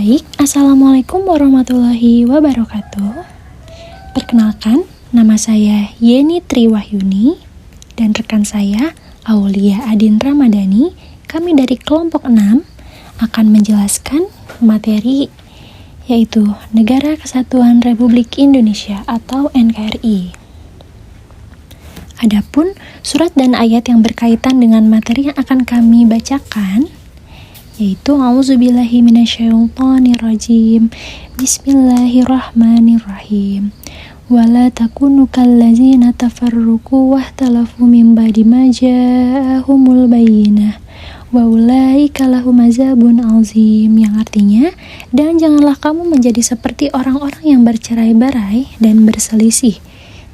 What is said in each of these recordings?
Baik, Assalamualaikum warahmatullahi wabarakatuh. Perkenalkan, nama saya Yeni Triwahyuni dan rekan saya Aulia Adin Ramadhani. Kami dari kelompok 6 akan menjelaskan materi yaitu Negara Kesatuan Republik Indonesia atau NKRI. Adapun surat dan ayat yang berkaitan dengan materi yang akan kami bacakan yaitu A'udzubillahi minasyaitonirrajim. Bismillahirrahmanirrahim. Wala takunu kallazina tafarruqu wahtalafu min ba'di ma ja'ahumul bayyinah wa ulaika lahum azabun azim, yang artinya, dan janganlah kamu menjadi seperti orang-orang yang bercerai-berai dan berselisih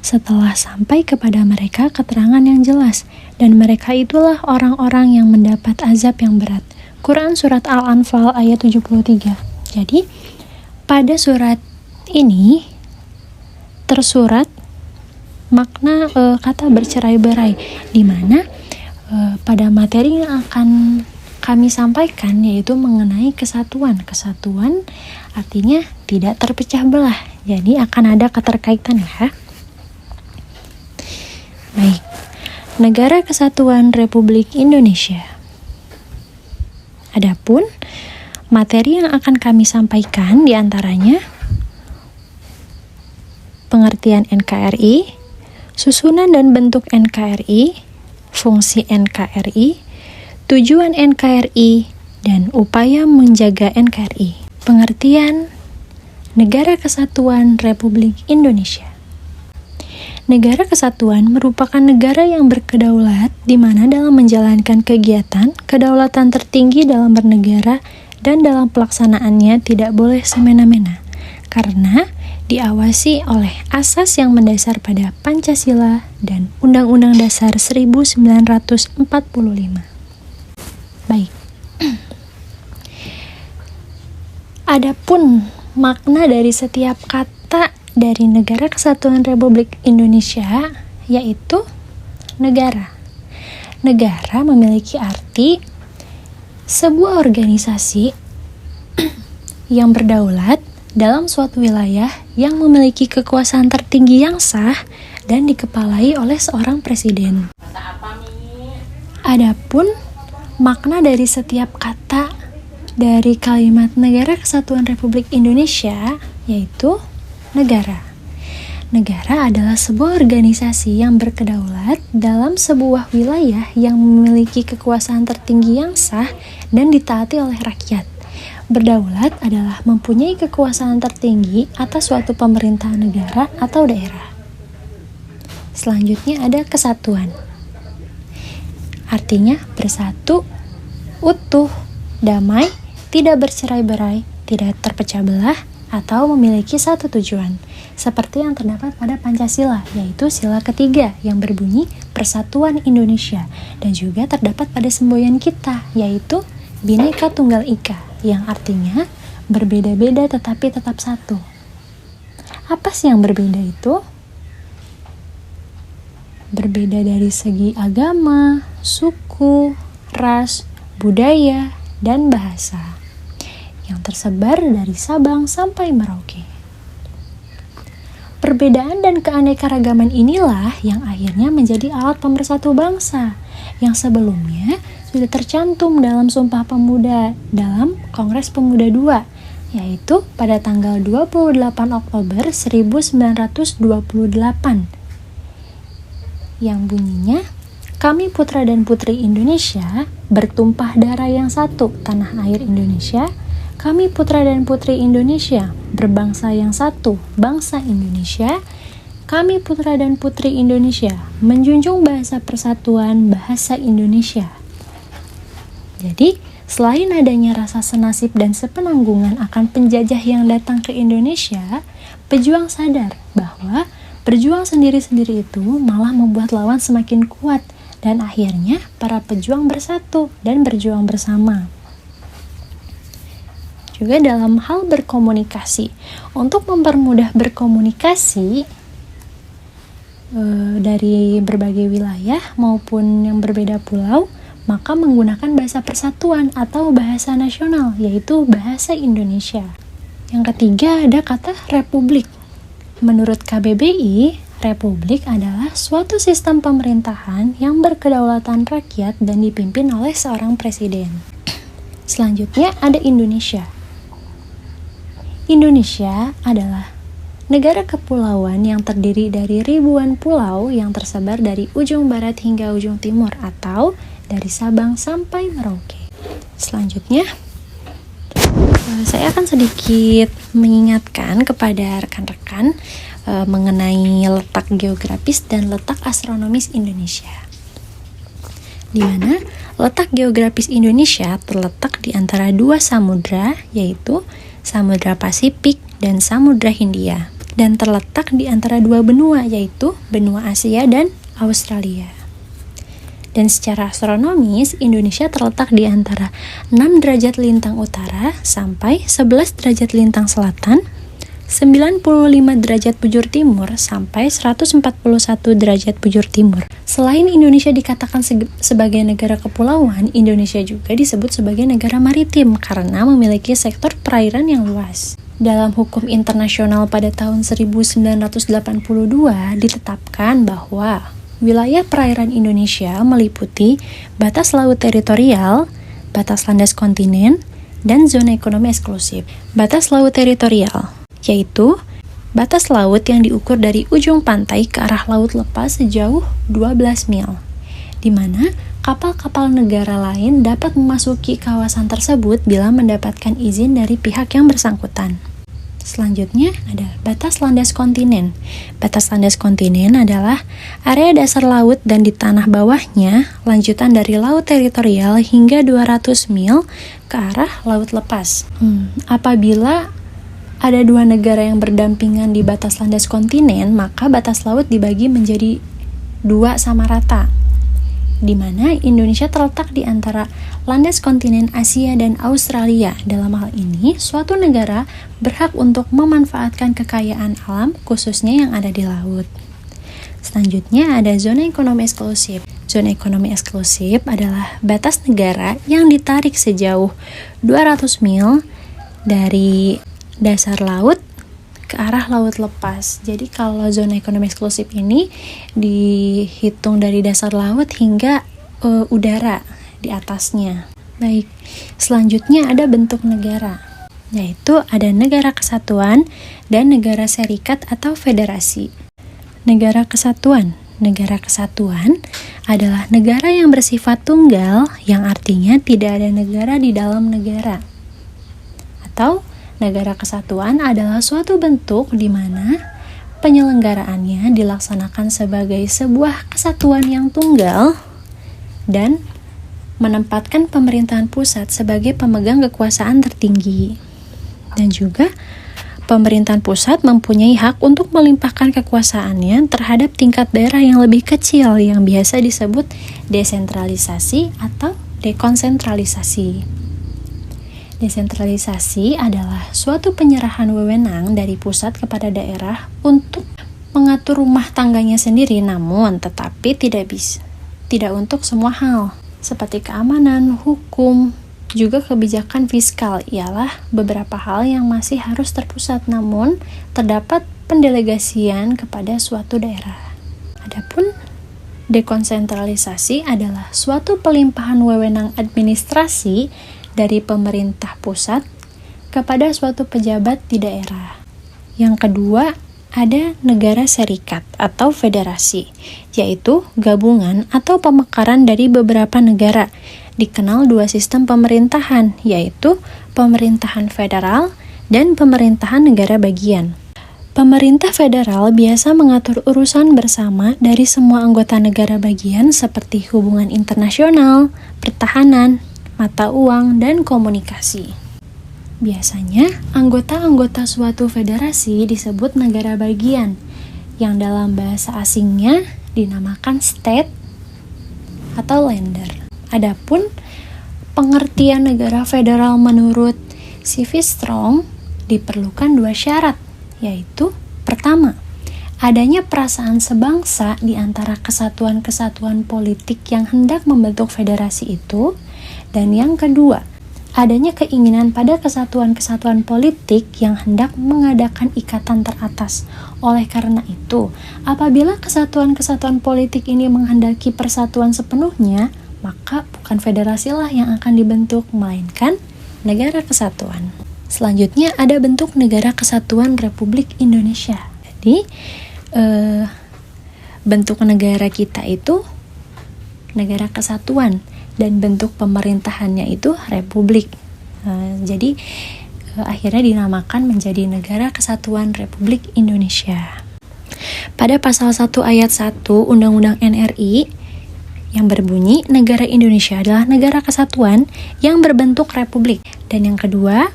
setelah sampai kepada mereka keterangan yang jelas, dan mereka itulah orang-orang yang mendapat azab yang berat. Quran Surat Al-Anfal ayat 73. Jadi, pada surat ini tersurat makna kata bercerai-berai, di mana pada materi yang akan kami sampaikan yaitu mengenai kesatuan. Kesatuan artinya tidak terpecah belah. Jadi akan ada keterkaitan ya. Baik. Negara Kesatuan Republik Indonesia. Adapun materi yang akan kami sampaikan diantaranya pengertian NKRI, susunan dan bentuk NKRI, fungsi NKRI, tujuan NKRI, dan upaya menjaga NKRI. Pengertian Negara Kesatuan Republik Indonesia. Negara kesatuan merupakan negara yang berkedaulat di mana dalam menjalankan kegiatan, kedaulatan tertinggi dalam bernegara dan dalam pelaksanaannya tidak boleh semena-mena, karena diawasi oleh asas yang mendasar pada Pancasila dan Undang-Undang Dasar 1945. Baik. Adapun makna dari setiap kata dari Negara Kesatuan Republik Indonesia yaitu negara. Negara memiliki arti sebuah organisasi yang berdaulat dalam suatu wilayah yang memiliki kekuasaan tertinggi yang sah dan dikepalai oleh seorang presiden. Adapun makna dari setiap kata dari kalimat Negara Kesatuan Republik Indonesia yaitu negara. Negara adalah sebuah organisasi yang berkedaulat dalam sebuah wilayah yang memiliki kekuasaan tertinggi yang sah dan ditaati oleh rakyat. Berdaulat adalah mempunyai kekuasaan tertinggi atas suatu pemerintahan negara atau daerah. Selanjutnya ada kesatuan. Artinya bersatu, utuh, damai, tidak bercerai-berai, tidak terpecah belah, atau memiliki satu tujuan, seperti yang terdapat pada Pancasila, yaitu sila ketiga yang berbunyi Persatuan Indonesia, dan juga terdapat pada semboyan kita, yaitu Bhinneka Tunggal Ika, yang artinya berbeda-beda tetapi tetap satu. Apa sih yang berbeda itu? Berbeda dari segi agama, suku, ras, budaya, dan bahasa yang tersebar dari Sabang sampai Merauke. Perbedaan dan keanekaragaman inilah yang akhirnya menjadi alat pemersatu bangsa yang sebelumnya sudah tercantum dalam Sumpah Pemuda dalam Kongres Pemuda II, yaitu pada tanggal 28 Oktober 1928 yang bunyinya, "Kami putra dan putri Indonesia bertumpah darah yang satu, tanah air Indonesia. Kami putra dan putri Indonesia, berbangsa yang satu, bangsa Indonesia. Kami putra dan putri Indonesia, menjunjung bahasa persatuan, bahasa Indonesia." Jadi, selain adanya rasa senasib dan sepenanggungan akan penjajah yang datang ke Indonesia, pejuang sadar bahwa berjuang sendiri-sendiri itu malah membuat lawan semakin kuat, dan akhirnya para pejuang bersatu dan berjuang bersama. Juga dalam hal berkomunikasi, untuk mempermudah berkomunikasi dari berbagai wilayah maupun yang berbeda pulau, maka menggunakan bahasa persatuan atau bahasa nasional, yaitu bahasa Indonesia. Yang ketiga ada kata republik. Menurut KBBI, republik adalah suatu sistem pemerintahan yang berkedaulatan rakyat dan dipimpin oleh seorang presiden. Selanjutnya ada Indonesia. Indonesia adalah negara kepulauan yang terdiri dari ribuan pulau yang tersebar dari ujung barat hingga ujung timur atau dari Sabang sampai Merauke. Selanjutnya, saya akan sedikit mengingatkan kepada rekan-rekan mengenai letak geografis dan letak astronomis Indonesia, di mana letak geografis Indonesia terletak di antara dua samudra, yaitu Samudra Pasifik dan Samudra Hindia, dan terletak di antara dua benua, yaitu benua Asia dan Australia. Dan secara astronomis, Indonesia terletak di antara 6 derajat lintang utara sampai 11 derajat lintang selatan, 95 derajat bujur timur sampai 141 derajat bujur timur. Selain Indonesia dikatakan sebagai negara kepulauan, Indonesia juga disebut sebagai negara maritim karena memiliki sektor perairan yang luas. Dalam hukum internasional pada tahun 1982 ditetapkan bahwa wilayah perairan Indonesia meliputi batas laut teritorial, batas landas kontinen, dan zona ekonomi eksklusif. Batas laut teritorial yaitu batas laut yang diukur dari ujung pantai ke arah laut lepas sejauh 12 mil, di mana kapal-kapal negara lain dapat memasuki kawasan tersebut bila mendapatkan izin dari pihak yang bersangkutan. Selanjutnya ada batas landas kontinen. Batas landas kontinen adalah area dasar laut dan di tanah bawahnya lanjutan dari laut teritorial hingga 200 mil ke arah laut lepas. Apabila ada dua negara yang berdampingan di batas landas kontinen, maka batas laut dibagi menjadi dua sama rata, di mana Indonesia terletak di antara landas kontinen Asia dan Australia. Dalam hal ini, suatu negara berhak untuk memanfaatkan kekayaan alam khususnya yang ada di laut. Selanjutnya ada zona ekonomi eksklusif. Zona ekonomi eksklusif adalah batas negara yang ditarik sejauh 200 mil dari dasar laut ke arah laut lepas. Jadi kalau zona ekonomi eksklusif ini dihitung dari dasar laut hingga udara di atasnya. Baik, selanjutnya ada bentuk negara, yaitu ada negara kesatuan dan negara serikat atau federasi. Negara kesatuan. Negara kesatuan adalah negara yang bersifat tunggal, yang artinya tidak ada negara di dalam negara. Atau negara kesatuan adalah suatu bentuk di mana penyelenggaraannya dilaksanakan sebagai sebuah kesatuan yang tunggal dan menempatkan pemerintahan pusat sebagai pemegang kekuasaan tertinggi. Dan juga pemerintahan pusat mempunyai hak untuk melimpahkan kekuasaannya terhadap tingkat daerah yang lebih kecil yang biasa disebut desentralisasi atau dekonsentralisasi. Desentralisasi adalah suatu penyerahan wewenang dari pusat kepada daerah untuk mengatur rumah tangganya sendiri, namun tetapi tidak untuk semua hal, seperti keamanan, hukum, juga kebijakan fiskal ialah beberapa hal yang masih harus terpusat, namun terdapat pendelegasian kepada suatu daerah. Adapun dekonsentralisasi adalah suatu pelimpahan wewenang administrasi dari pemerintah pusat kepada suatu pejabat di daerah. Yang kedua, ada negara serikat atau federasi, yaitu gabungan atau pemekaran dari beberapa negara. Dikenal dua sistem pemerintahan, yaitu pemerintahan federal dan pemerintahan negara bagian. Pemerintah federal biasa mengatur urusan bersama dari semua anggota negara bagian seperti hubungan internasional, pertahanan, mata uang, dan komunikasi. Biasanya, anggota-anggota suatu federasi disebut negara bagian, yang dalam bahasa asingnya dinamakan state atau lender. Adapun pengertian negara federal menurut C.V. Strong diperlukan dua syarat, yaitu pertama, adanya perasaan sebangsa di antara kesatuan-kesatuan politik yang hendak membentuk federasi itu. Dan yang kedua, adanya keinginan pada kesatuan-kesatuan politik yang hendak mengadakan ikatan teratas. Oleh karena itu, apabila kesatuan-kesatuan politik ini menghendaki persatuan sepenuhnya, maka bukan federasi lah yang akan dibentuk, melainkan negara kesatuan. Selanjutnya ada bentuk negara kesatuan Republik Indonesia. Jadi, bentuk negara kita itu negara kesatuan dan bentuk pemerintahannya itu republik. Jadi akhirnya dinamakan menjadi Negara Kesatuan Republik Indonesia. Pada pasal 1 ayat 1 Undang-Undang NRI yang berbunyi negara Indonesia adalah negara kesatuan yang berbentuk republik. Dan yang kedua,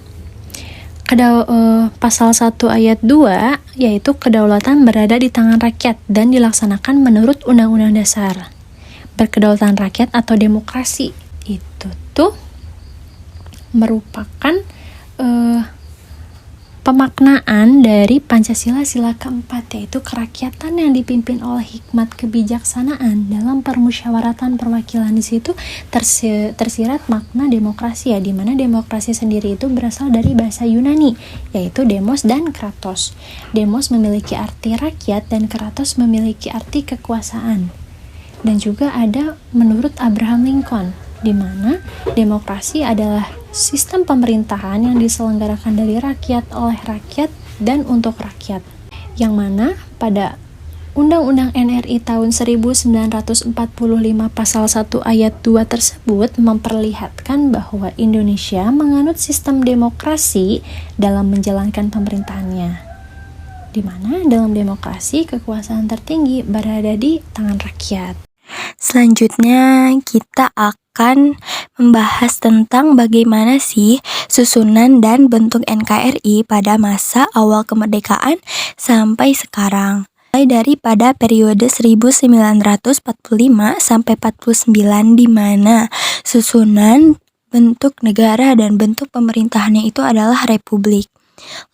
pasal 1 ayat 2 yaitu kedaulatan berada di tangan rakyat dan dilaksanakan menurut Undang-Undang Dasar. Berkedaulatan rakyat atau demokrasi itu tuh merupakan pemaknaan dari Pancasila sila keempat, yaitu kerakyatan yang dipimpin oleh hikmat kebijaksanaan. Dalam permusyawaratan perwakilan di situ tersirat makna demokrasi ya, di mana demokrasi sendiri itu berasal dari bahasa Yunani, yaitu demos dan kratos. Demos memiliki arti rakyat dan kratos memiliki arti kekuasaan. Dan juga ada menurut Abraham Lincoln, di mana demokrasi adalah sistem pemerintahan yang diselenggarakan dari rakyat, oleh rakyat, dan untuk rakyat. Yang mana pada Undang-Undang NRI tahun 1945 pasal 1 ayat 2 tersebut memperlihatkan bahwa Indonesia menganut sistem demokrasi dalam menjalankan pemerintahannya. Di mana dalam demokrasi kekuasaan tertinggi berada di tangan rakyat. Selanjutnya kita akan membahas tentang bagaimana sih susunan dan bentuk NKRI pada masa awal kemerdekaan sampai sekarang. Mulai dari pada periode 1945 sampai 49, di mana susunan bentuk negara dan bentuk pemerintahannya itu adalah republik.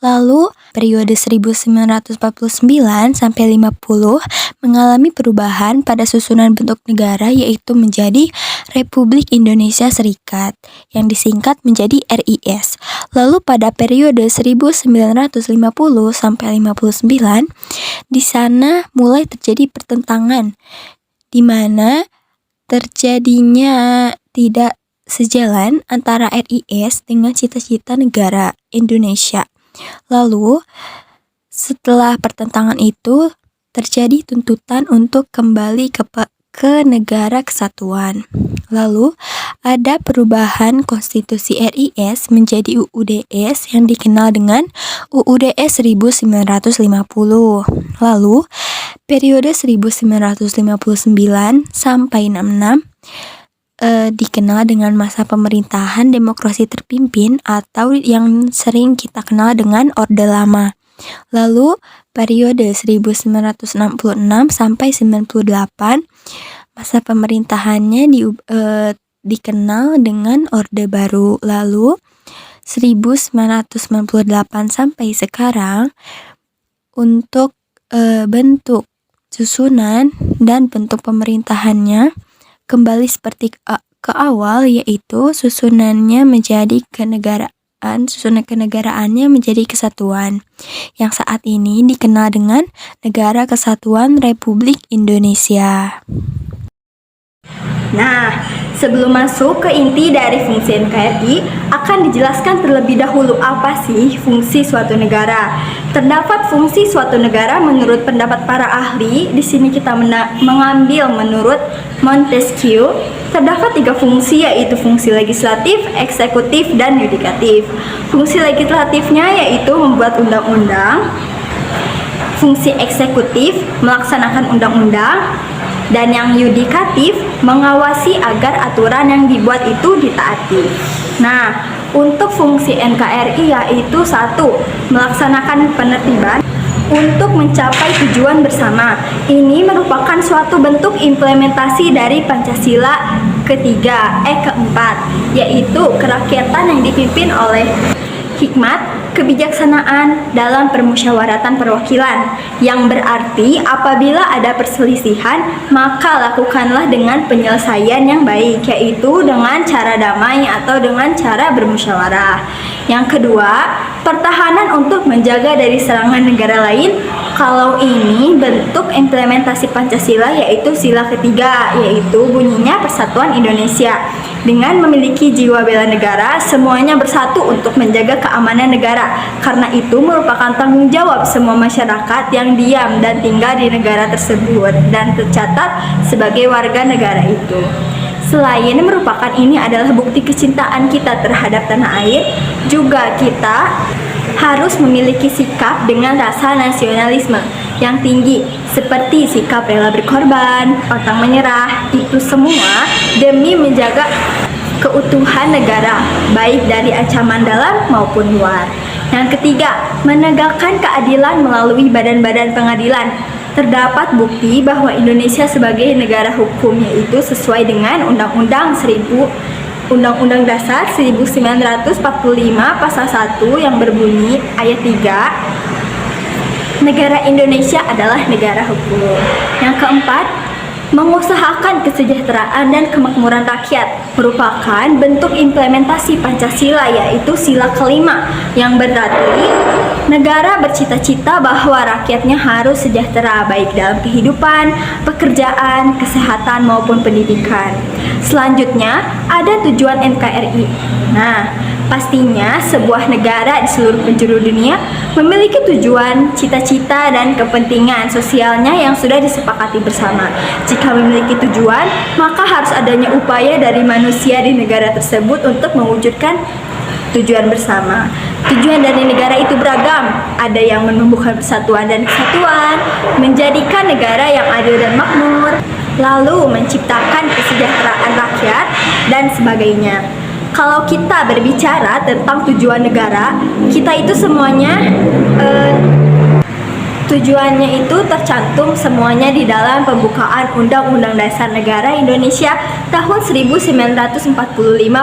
Lalu periode 1949 sampai 50 mengalami perubahan pada susunan bentuk negara, yaitu menjadi Republik Indonesia Serikat yang disingkat menjadi RIS. Lalu pada periode 1950 sampai 59 di sana mulai terjadi pertentangan, di mana terjadinya tidak sejalan antara RIS dengan cita-cita negara Indonesia. Lalu setelah pertentangan itu terjadi tuntutan untuk kembali ke negara kesatuan. Lalu ada perubahan konstitusi RIS menjadi UUDS yang dikenal dengan UUDS 1950. Lalu periode 1959 sampai 66 dikenal dengan masa pemerintahan demokrasi terpimpin atau yang sering kita kenal dengan Orde Lama. Lalu periode 1966 sampai 98 masa pemerintahannya dikenal dengan Orde Baru. Lalu 1998 sampai sekarang untuk bentuk susunan dan bentuk pemerintahannya kembali seperti ke awal, yaitu susunannya menjadi kenegaraan, susunan kenegaraannya menjadi kesatuan, yang saat ini dikenal dengan Negara Kesatuan Republik Indonesia. Nah, sebelum masuk ke inti dari fungsi NKRI, akan dijelaskan terlebih dahulu apa sih fungsi suatu negara. Terdapat fungsi suatu negara menurut pendapat para ahli. Di sini kita mengambil menurut Montesquieu. Terdapat 3 fungsi, yaitu fungsi legislatif, eksekutif, dan yudikatif. Fungsi legislatifnya yaitu membuat undang-undang. Fungsi eksekutif melaksanakan undang-undang. Dan yang yudikatif mengawasi agar aturan yang dibuat itu ditaati. Nah, untuk fungsi NKRI yaitu 1. Melaksanakan penertiban untuk mencapai tujuan bersama. Ini merupakan suatu bentuk implementasi dari Pancasila keempat, yaitu kerakyatan yang dipimpin oleh hikmat, kebijaksanaan dalam permusyawaratan perwakilan, yang berarti apabila ada perselisihan, maka lakukanlah dengan penyelesaian yang baik, yaitu dengan cara damai atau dengan cara bermusyawarah. Yang kedua, pertahanan untuk menjaga dari serangan negara lain. Kalau ini bentuk implementasi Pancasila, yaitu sila ketiga, yaitu bunyinya Persatuan Indonesia. Dengan memiliki jiwa bela negara, semuanya bersatu untuk menjaga keamanan negara. Karena itu merupakan tanggung jawab semua masyarakat yang diam dan tinggal di negara tersebut dan tercatat sebagai warga negara itu. Selain merupakan ini adalah bukti kecintaan kita terhadap tanah air, juga kita harus memiliki sikap dengan rasa nasionalisme yang tinggi, seperti sikap rela berkorban, pantang menyerah. Itu semua demi menjaga keutuhan negara, baik dari ancaman dalam maupun luar. Yang ketiga, menegakkan keadilan melalui badan-badan pengadilan. Terdapat bukti bahwa Indonesia sebagai negara hukum, yaitu sesuai dengan Undang-Undang Dasar 1945 Pasal 1 yang berbunyi ayat 3, negara Indonesia adalah negara hukum. Yang keempat, mengusahakan kesejahteraan dan kemakmuran rakyat merupakan bentuk implementasi Pancasila, yaitu sila kelima, yang berarti negara bercita-cita bahwa rakyatnya harus sejahtera baik dalam kehidupan, pekerjaan, kesehatan maupun pendidikan. Selanjutnya ada tujuan NKRI. Nah, pastinya sebuah negara di seluruh penjuru dunia memiliki tujuan, cita-cita, dan kepentingan sosialnya yang sudah disepakati bersama. Jika memiliki tujuan, maka harus adanya upaya dari manusia di negara tersebut untuk mewujudkan tujuan bersama. Tujuan dari negara itu beragam, ada yang menumbuhkan persatuan dan kesatuan, menjadikan negara yang adil dan makmur, lalu menciptakan kesejahteraan rakyat, dan sebagainya. Kalau kita berbicara tentang tujuan negara, kita itu semuanya tujuannya itu tercantum semuanya di dalam pembukaan Undang-Undang Dasar Negara Indonesia tahun 1945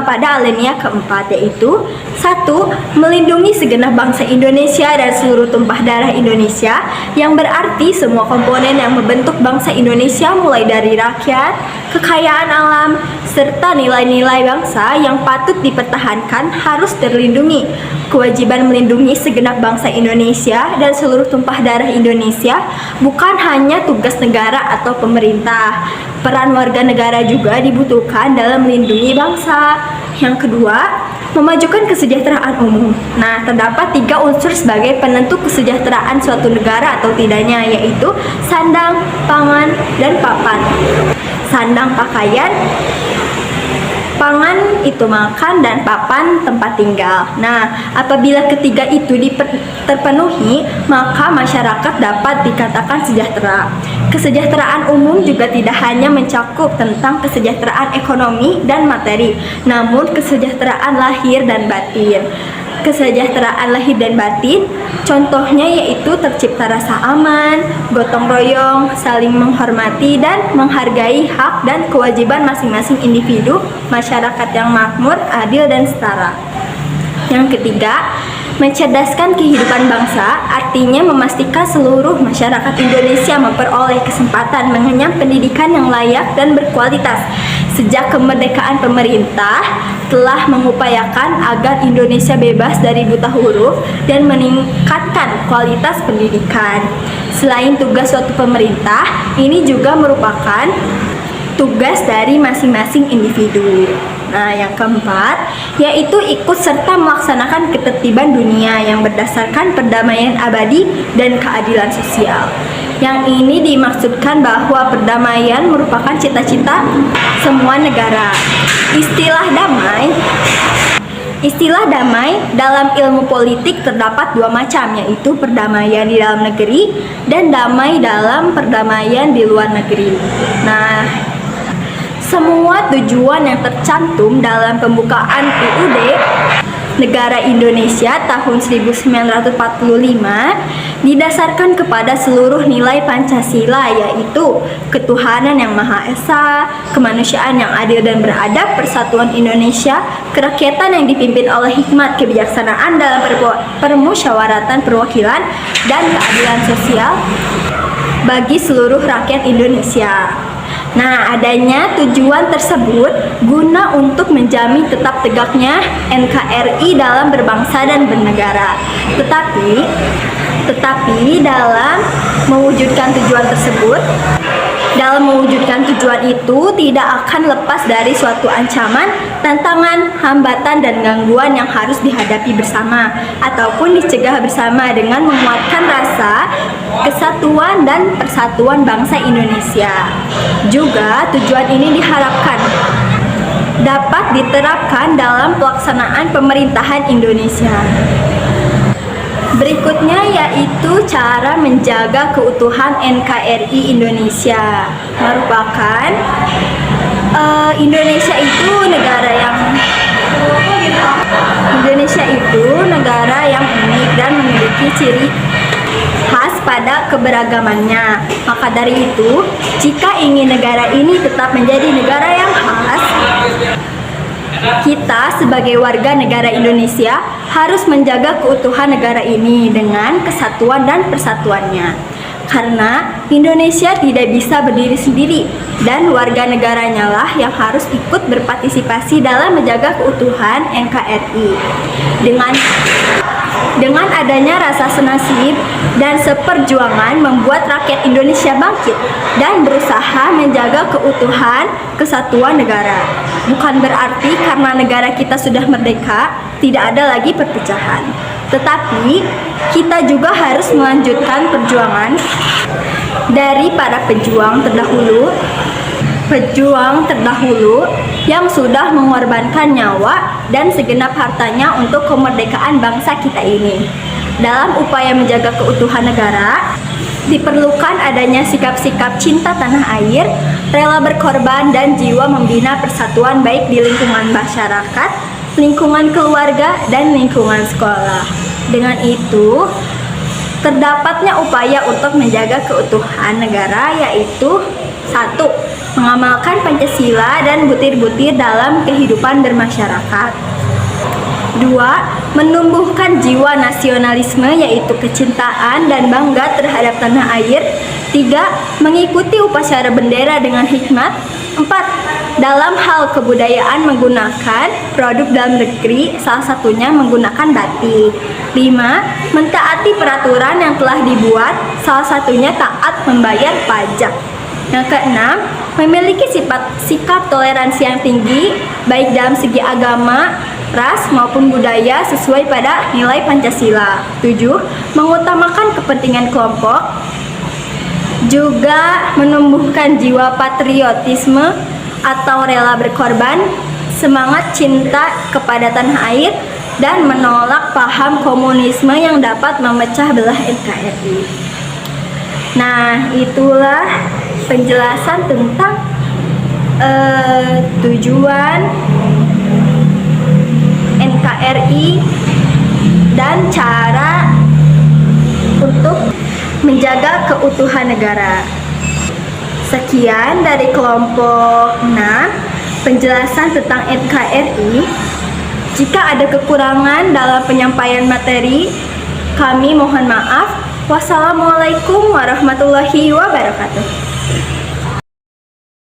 pada alinea keempat, yaitu 1. Melindungi segenap bangsa Indonesia dan seluruh tumpah darah Indonesia, yang berarti semua komponen yang membentuk bangsa Indonesia mulai dari rakyat, kekayaan alam, serta nilai-nilai bangsa yang patut dipertahankan harus terlindungi. Kewajiban melindungi segenap bangsa Indonesia dan seluruh tumpah darah Indonesia bukan hanya tugas negara atau pemerintah. Peran warga negara juga dibutuhkan dalam melindungi bangsa. Yang kedua, memajukan kesejahteraan umum. Nah, terdapat 3 unsur sebagai penentu kesejahteraan suatu negara atau tidaknya, yaitu sandang, pangan, dan papan. Sandang pakaian, pangan itu makan, dan papan tempat tinggal. Nah, apabila ketiga itu terpenuhi, maka masyarakat dapat dikatakan sejahtera. Kesejahteraan umum juga tidak hanya mencakup tentang kesejahteraan ekonomi dan materi, namun kesejahteraan lahir dan batin. Kesejahteraan lahir dan batin contohnya yaitu tercipta rasa aman, gotong royong, saling menghormati dan menghargai hak dan kewajiban masing-masing individu, masyarakat yang makmur, adil dan setara. Yang ketiga, mencerdaskan kehidupan bangsa, artinya memastikan seluruh masyarakat Indonesia memperoleh kesempatan mengenyam pendidikan yang layak dan berkualitas. Sejak kemerdekaan, pemerintah telah mengupayakan agar Indonesia bebas dari buta huruf dan meningkatkan kualitas pendidikan. Selain tugas suatu pemerintah, ini juga merupakan tugas dari masing-masing individu. Nah, yang keempat, yaitu ikut serta melaksanakan ketertiban dunia yang berdasarkan perdamaian abadi dan keadilan sosial. Yang ini dimaksudkan bahwa perdamaian merupakan cita-cita semua negara. Istilah damai dalam ilmu politik terdapat 2 macam, yaitu perdamaian di dalam negeri dan damai dalam perdamaian di luar negeri. Nah, semua tujuan yang tercantum dalam pembukaan UUD negara Indonesia tahun 1945 didasarkan kepada seluruh nilai Pancasila, yaitu ketuhanan yang Maha Esa, kemanusiaan yang adil dan beradab, persatuan Indonesia, kerakyatan yang dipimpin oleh hikmat kebijaksanaan dalam permusyawaratan perwakilan, dan keadilan sosial bagi seluruh rakyat Indonesia. Nah, adanya tujuan tersebut guna untuk menjamin tetap tegaknya NKRI dalam berbangsa dan bernegara. Tetapi dalam mewujudkan tujuan itu tidak akan lepas dari suatu ancaman, tantangan, hambatan, dan gangguan yang harus dihadapi bersama ataupun dicegah bersama dengan menguatkan rasa kesatuan dan persatuan bangsa Indonesia. Juga tujuan ini diharapkan dapat diterapkan dalam pelaksanaan pemerintahan Indonesia. Berikutnya yaitu cara menjaga keutuhan NKRI Indonesia. Merupakan Indonesia itu negara yang unik dan memiliki ciri khas pada keberagamannya. Maka dari itu, jika ingin negara ini tetap menjadi negara yang khas, kita sebagai warga negara Indonesia harus menjaga keutuhan negara ini dengan kesatuan dan persatuannya. Karena Indonesia tidak bisa berdiri sendiri dan warga negaranya lah yang harus ikut berpartisipasi dalam menjaga keutuhan NKRI. Dengan adanya rasa senasib dan seperjuangan membuat rakyat Indonesia bangkit dan berusaha menjaga keutuhan kesatuan negara. Bukan berarti karena negara kita sudah merdeka, tidak ada lagi perpecahan. Tetapi kita juga harus melanjutkan perjuangan dari para pejuang terdahulu yang sudah mengorbankan nyawa dan segenap hartanya untuk kemerdekaan bangsa kita ini. Dalam upaya menjaga keutuhan negara, diperlukan adanya sikap-sikap cinta tanah air, rela berkorban, dan jiwa membina persatuan baik di lingkungan masyarakat, lingkungan keluarga, dan lingkungan sekolah. Dengan itu, terdapatnya upaya untuk menjaga keutuhan negara, yaitu 1. Mengamalkan Pancasila dan butir-butir dalam kehidupan bermasyarakat. 2. Menumbuhkan jiwa nasionalisme, yaitu kecintaan dan bangga terhadap tanah air. 3. Mengikuti upacara bendera dengan hikmat. 4. Dalam hal kebudayaan menggunakan produk dalam negeri, salah satunya menggunakan batik. 5. Mentaati peraturan yang telah dibuat, salah satunya taat membayar pajak. Yang keenam, memiliki sikap toleransi yang tinggi, baik dalam segi agama, ras, maupun budaya sesuai pada nilai Pancasila. 7. Mengutamakan kepentingan kelompok, juga menumbuhkan jiwa patriotisme atau rela berkorban, semangat cinta kepada tanah air, dan menolak paham komunisme yang dapat memecah belah NKRI. Nah, itulah penjelasan tentang tujuan NKRI dan cara untuk menjaga keutuhan negara. Sekian dari kelompok 6, penjelasan tentang NKRI. Jika ada kekurangan dalam penyampaian materi, kami mohon maaf. Wassalamualaikum warahmatullahi wabarakatuh.